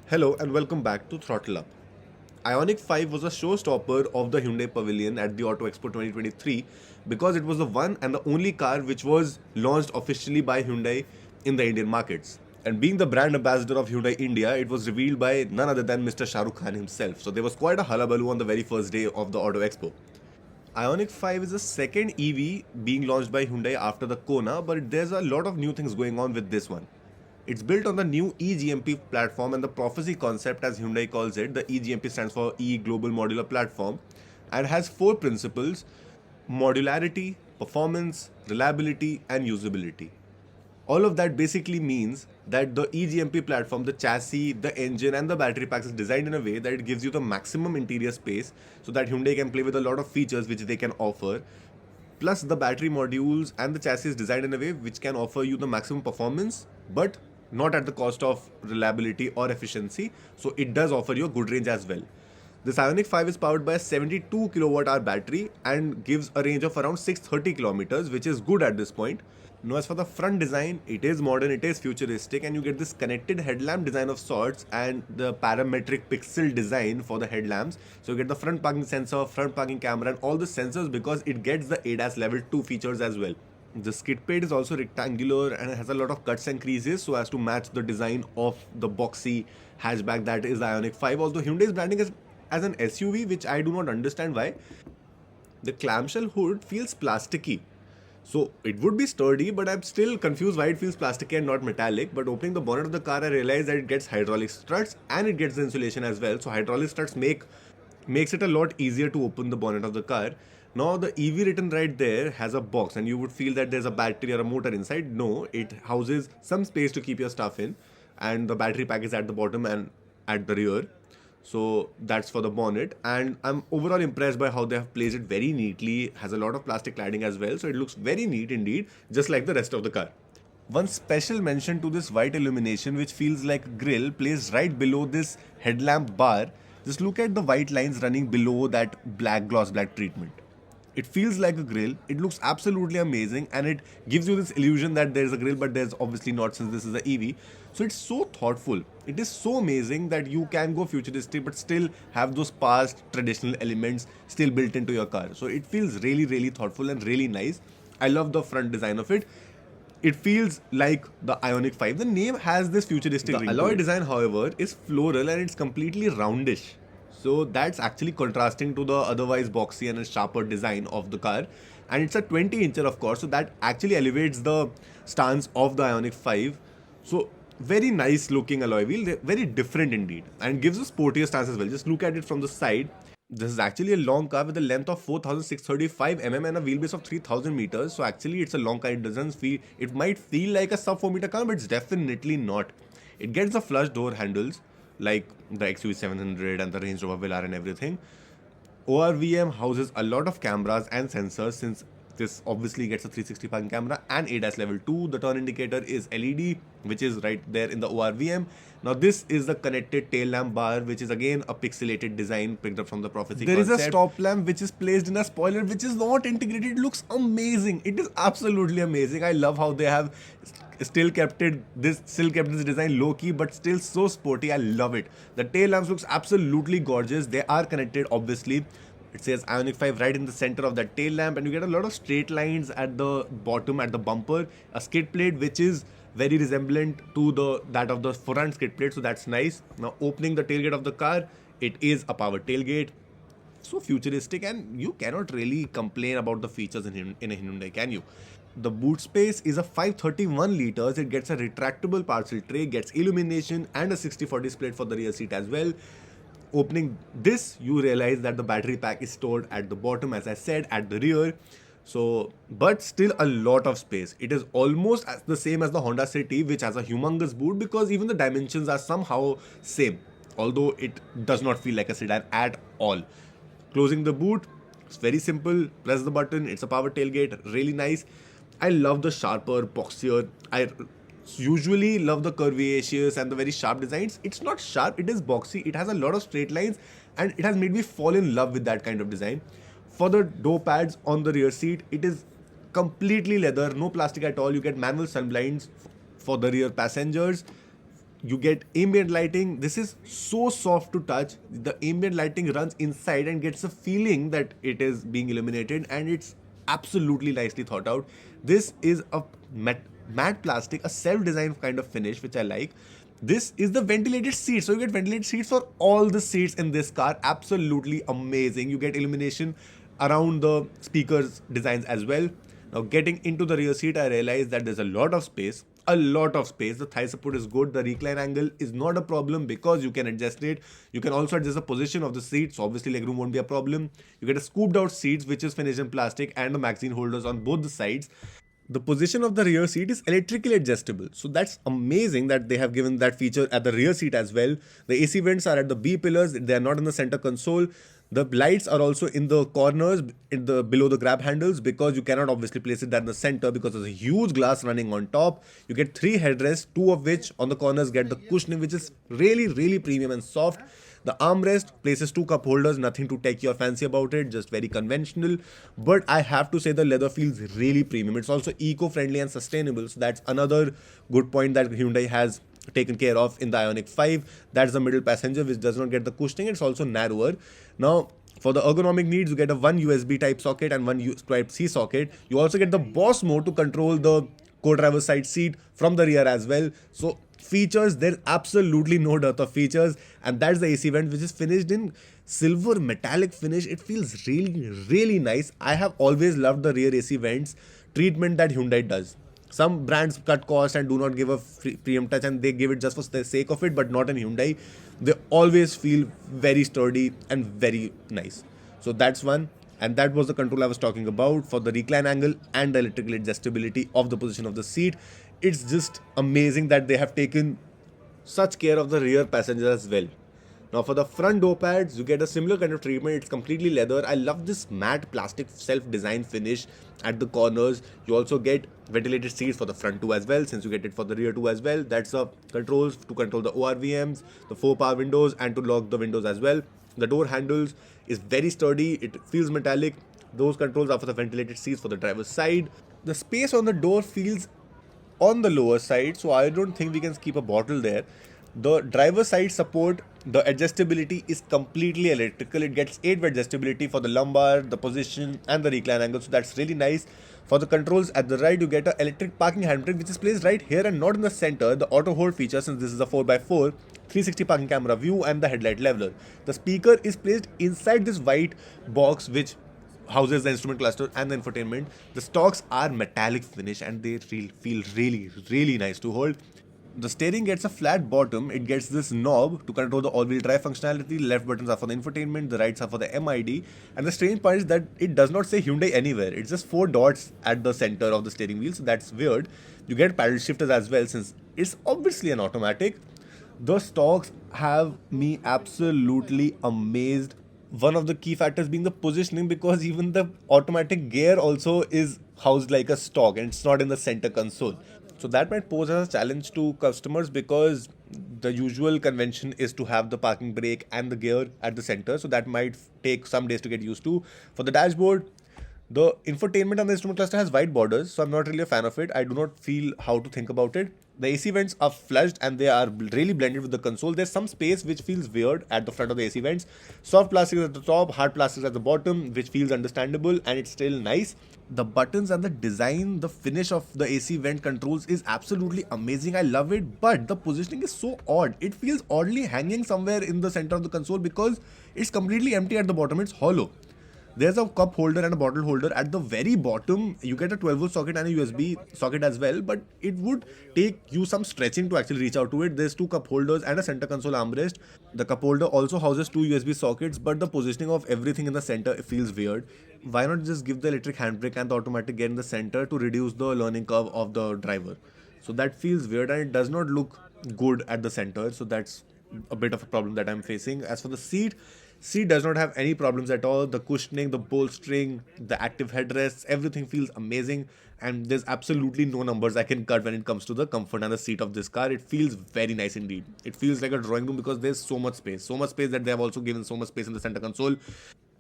Hello and welcome back to Throttle Up. IONIQ 5 was a showstopper of the Hyundai Pavilion at the Auto Expo 2023 because it was the one and the only car which was launched officially by Hyundai in the Indian markets. And being the brand ambassador of Hyundai India, it was revealed by none other than Mr. Shah Rukh Khan himself. So there was quite a hullabaloo on the very first day of the Auto Expo. IONIQ 5 is the second EV being launched by Hyundai after the Kona, but there's a lot of new things going on with this one. It's built on the new E-GMP platform and the prophecy concept, as Hyundai calls it. The E-GMP stands for E Global Modular Platform and has four principles: modularity, performance, reliability, and usability. All of that basically means that the E-GMP platform, the chassis, the engine, and the battery packs is designed in a way that it gives you the maximum interior space so that Hyundai can play with a lot of features which they can offer. Plus, the battery modules and the chassis is designed in a way which can offer you the maximum performance, but not at the cost of reliability or efficiency. So it does offer you a good range as well. This IONIQ 5 is powered by a 72 kilowatt hour battery and gives a range of around 630 kilometers, which is good at this point. Now, as for the front design, it is modern, it is futuristic, and you get this connected headlamp design of sorts and the parametric pixel design for the headlamps. So you get the front parking sensor, front parking camera, and all the sensors because it gets the ADAS level 2 features as well. The skid plate is also rectangular and it has a lot of cuts and creases so as to match the design of the boxy hatchback that is the IONIQ 5. Although Hyundai is branding as an SUV, which I do not understand why. The clamshell hood feels plasticky. So it would be sturdy, but I'm still confused why it feels plasticky and not metallic. But opening the bonnet of the car, I realized that it gets hydraulic struts and it gets the insulation as well. So hydraulic struts makes it a lot easier to open the bonnet of the car. Now the EV written right there has a box and you would feel that there's a battery or a motor inside. No, it houses some space to keep your stuff in, and the battery pack is at the bottom and at the rear. So that's for the bonnet, and I'm overall impressed by how they have placed it very neatly. Has a lot of plastic cladding as well, so it looks very neat indeed, just like the rest of the car. One special mention to this white illumination, which feels like a grill, placed right below this headlamp bar. Just look at the white lines running below that black gloss black treatment. It feels like a grill. It looks absolutely amazing and it gives you this illusion that there's a grill, but there's obviously not since this is a EV. So it's so thoughtful. It is so amazing that you can go futuristic but still have those past traditional elements still built into your car. So it feels really, really thoughtful and really nice. I love the front design of it. It feels like the IONIQ 5. The name has this futuristic ring. The alloy design, however, is floral and it's completely roundish. So that's actually contrasting to the otherwise boxy and sharper design of the car. And it's a 20 incher, of course, so that actually elevates the stance of the IONIQ 5. So very nice looking alloy wheel, they're very different indeed, and gives a sportier stance as well. Just look at it from the side. This is actually a long car with a length of 4635 mm and a wheelbase of 3000 meters. So actually it's a long car. It might feel like a sub 4 meter car, but it's definitely not. It gets the flush door handles like the XUV 700 and the Range Rover Velar and everything. ORVM houses a lot of cameras and sensors, since this obviously gets a 360 parking camera and ADAS level 2. The turn indicator is LED, which is right there in the ORVM. Now this is the connected tail lamp bar, which is again a pixelated design picked up from the prophecy concept. There is a stop lamp which is placed in a spoiler which is not integrated. It looks amazing. It is absolutely amazing. I love how they have still kept this design low key but still so sporty. I love it. The tail lamps looks absolutely gorgeous. They are connected obviously. It says IONIQ 5 right in the center of that tail lamp, and you get a lot of straight lines at the bottom at the bumper. A skid plate which is very resemblant to that of the front skid plate, so that's nice. Now opening the tailgate of the car, it is a power tailgate. So futuristic, and you cannot really complain about the features in a Hyundai, can you? The boot space is a 531 liters. It gets a retractable parcel tray, gets illumination and a 60/40 split for the rear seat as well. Opening this, you realize that the battery pack is stored at the bottom, as I said, at the rear. So, but still a lot of space. It is almost the same as the Honda City, which has a humongous boot because even the dimensions are somehow same, although it does not feel like a sedan at all. Closing the boot, it's very simple. Press the button. It's a power tailgate. Really nice. I love the sharper, boxier. I usually love the curvaceous and the very sharp designs. It's not sharp, it is boxy. It has a lot of straight lines and it has made me fall in love with that kind of design. For the door pads on the rear seat, it is completely leather, no plastic at all. You get manual sunblinds for the rear passengers. You get ambient lighting. This is so soft to touch. The ambient lighting runs inside and gets a feeling that it is being illuminated, and it's absolutely nicely thought out. This is a matte plastic, a self-designed kind of finish, which I like. This is the ventilated seats. So you get ventilated seats for all the seats in this car. Absolutely amazing. You get illumination around the speakers designs as well. Now getting into the rear seat, I realized that there's a lot of space. A lot of space. The thigh support is good. The recline angle is not a problem because you can adjust it. You can also adjust the position of the seat. So obviously legroom won't be a problem. You get a scooped out seats which is finished in plastic and the magazine holders on both the sides. The position of the rear seat is electrically adjustable. So that's amazing that they have given that feature at the rear seat as well. The AC vents are at the B pillars. They are not in the center console. The lights are also in the corners, in the below the grab handles, because you cannot obviously place it there in the center because there's a huge glass running on top. You get 3 headrests, 2 of which on the corners get the cushioning, which is really premium and soft. The armrest places 2 cup holders, nothing too techy or fancy about it, just very conventional. But I have to say the leather feels really premium. It's also eco-friendly and sustainable. So that's another good point that Hyundai has taken care of in the IONIQ 5. That's the middle passenger, which does not get the cushioning. It's also narrower. Now, for the ergonomic needs, you get a one USB type socket and one Type C socket. You also get the boss mode to control the co-driver side seat from the rear as well. So features, there's absolutely no dearth of features. And that's the AC vent, which is finished in silver metallic finish. It feels really nice. I have always loved the rear AC vents treatment that Hyundai does. Some brands cut cost and do not give a premium touch, and they give it just for the sake of it, but not in Hyundai. They always feel very sturdy and very nice. So that's one. And that was the control I was talking about for the recline angle and the electrical adjustability of the position of the seat. It's just amazing that they have taken such care of the rear passenger as well. Now for the front door pads, you get a similar kind of treatment. It's completely leather. I love this matte plastic self-designed finish at the corners. You also get ventilated seats for the front too as well, since you get it for the rear too as well. That's the controls to control the ORVMs, the 4 power windows, and to lock the windows as well. The door handles is very sturdy. It feels metallic. Those controls are for the ventilated seats for the driver's side. The space on the door feels on the lower side, so I don't think we can keep a bottle there. The driver side support, the adjustability is completely electrical. It gets 8-way adjustability for the lumbar, the position, and the recline angle, so that's really nice. For the controls at the right, you get an electric parking handbrake, which is placed right here and not in the center. The auto hold feature, since this is a 4x4, 360 parking camera view, and the headlight leveler. The speaker is placed inside this white box, which houses the instrument cluster and the infotainment. The stalks are metallic finish and they feel really nice to hold. The steering gets a flat bottom. It gets this knob to control the all-wheel drive functionality. Left buttons are for the infotainment, the rights are for the MID. And the strange part is that it does not say Hyundai anywhere. It's just 4 dots at the center of the steering wheel, so that's weird. You get paddle shifters as well, since it's obviously an automatic. The stalks have me absolutely amazed. One of the key factors being the positioning, because even the automatic gear also is housed like a stalk and it's not in the center console. So that might pose as a challenge to customers, because the usual convention is to have the parking brake and the gear at the center. So that might take some days to get used to. For the dashboard, the infotainment on the instrument cluster has white borders, so I'm not really a fan of it. I do not feel how to think about it. The AC vents are flushed and they are really blended with the console. There's some space which feels weird at the front of the AC vents. Soft plastic at the top, hard plastic at the bottom, which feels understandable, and it's still nice. The buttons and the design, the finish of the AC vent controls is absolutely amazing. I love it, but the positioning is so odd. It feels oddly hanging somewhere in the center of the console because it's completely empty at the bottom. It's hollow. There's a cup holder and a bottle holder at the very bottom. You get a 12-volt socket and a USB socket as well, but it would take you some stretching to actually reach out to it. There's 2 cup holders and a center console armrest. The cup holder also houses 2 USB sockets, but the positioning of everything in the center feels weird. Why not just give the electric handbrake and the automatic gear in the center to reduce the learning curve of the driver? So that feels weird and it does not look good at the center. So that's a bit of a problem that I'm facing. As for the seat does not have any problems at all. The cushioning, the bolstering, the active headrests, everything feels amazing, and there's absolutely no numbers I can cut when it comes to the comfort and the seat of this car. It feels very nice indeed. It feels like a drawing room because there's so much space that they have also given so much space in the center console.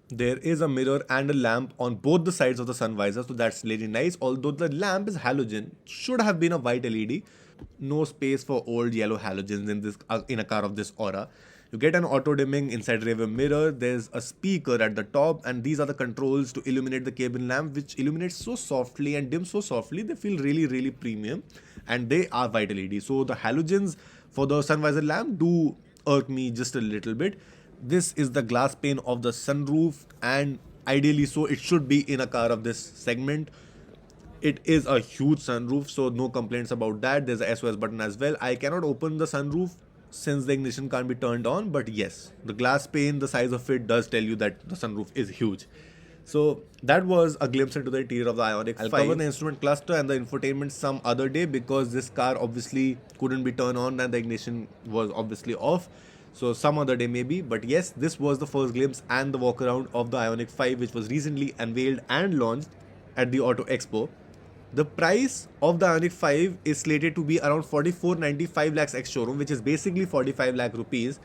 There is a mirror and a lamp on both the sides of the sun visor, so that's really nice. Although the lamp is halogen, should have been a white LED. No space for old yellow halogens in a car of this aura. You get an auto dimming inside rearview mirror. There's a speaker at the top, and these are the controls to illuminate the cabin lamp, which illuminates so softly and dims so softly. They feel really, really premium, and they are white LED. So the halogens for the sun visor lamp do irk me just a little bit. This is the glass pane of the sunroof, and ideally so it should be in a car of this segment. It is a huge sunroof, so no complaints about that. There's a SOS button as well. I cannot open the sunroof since the ignition can't be turned on, but yes, the glass pane, the size of it does tell you that the sunroof is huge. So that was a glimpse into the interior of the IONIQ 5. I'll cover the instrument cluster and the infotainment some other day, because this car obviously couldn't be turned on and the ignition was obviously off. So some other day maybe, but yes, this was the first glimpse and the walk around of the IONIQ 5, which was recently unveiled and launched at the Auto Expo. The price of the IONIQ 5 is slated to be around 44.95 lakhs ex showroom, which is basically 45 lakh rupees.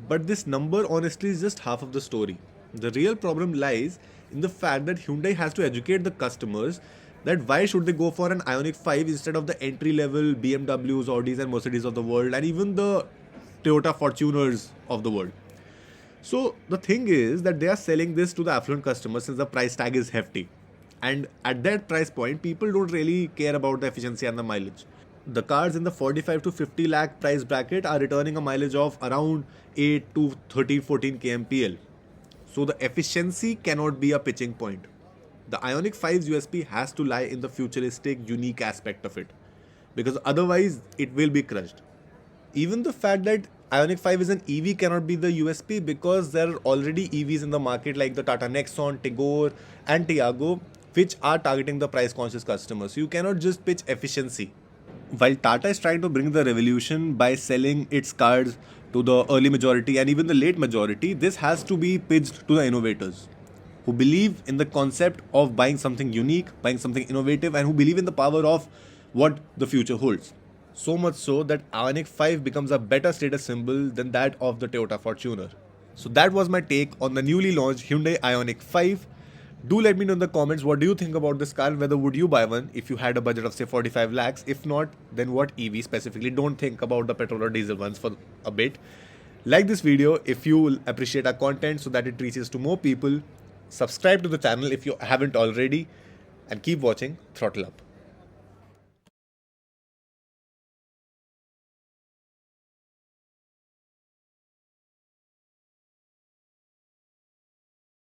But this number honestly is just half of the story. The real problem lies in the fact that Hyundai has to educate the customers that why should they go for an IONIQ 5 instead of the entry level BMWs, Audis and Mercedes of the world, and even the Toyota Fortuners of the world. So the thing is that they are selling this to the affluent customers since the price tag is hefty. And at that price point, people don't really care about the efficiency and the mileage. The cars in the 45 to 50 lakh price bracket are returning a mileage of around 8 to 13, 14 kmpl. So the efficiency cannot be a pitching point. The IONIQ 5's USP has to lie in the futuristic, unique aspect of it, because otherwise it will be crushed. Even the fact that IONIQ 5 is an EV cannot be the USP, because there are already EVs in the market like the Tata Nexon, Tigor and Tiago, which are targeting the price conscious customers. So you cannot just pitch efficiency. While Tata is trying to bring the revolution by selling its cars to the early majority and even the late majority, this has to be pitched to the innovators who believe in the concept of buying something unique, buying something innovative, and who believe in the power of what the future holds. So much so that IONIQ 5 becomes a better status symbol than that of the Toyota Fortuner. So that was my take on the newly launched Hyundai IONIQ 5. Do let me know in the comments what do you think about this car, and whether would you buy one if you had a budget of say 45 lakhs. If not, then what EV specifically. Don't think about the petrol or diesel ones for a bit. Like this video if you appreciate our content so that it reaches to more people. Subscribe to the channel if you haven't already, and keep watching Throttle Up.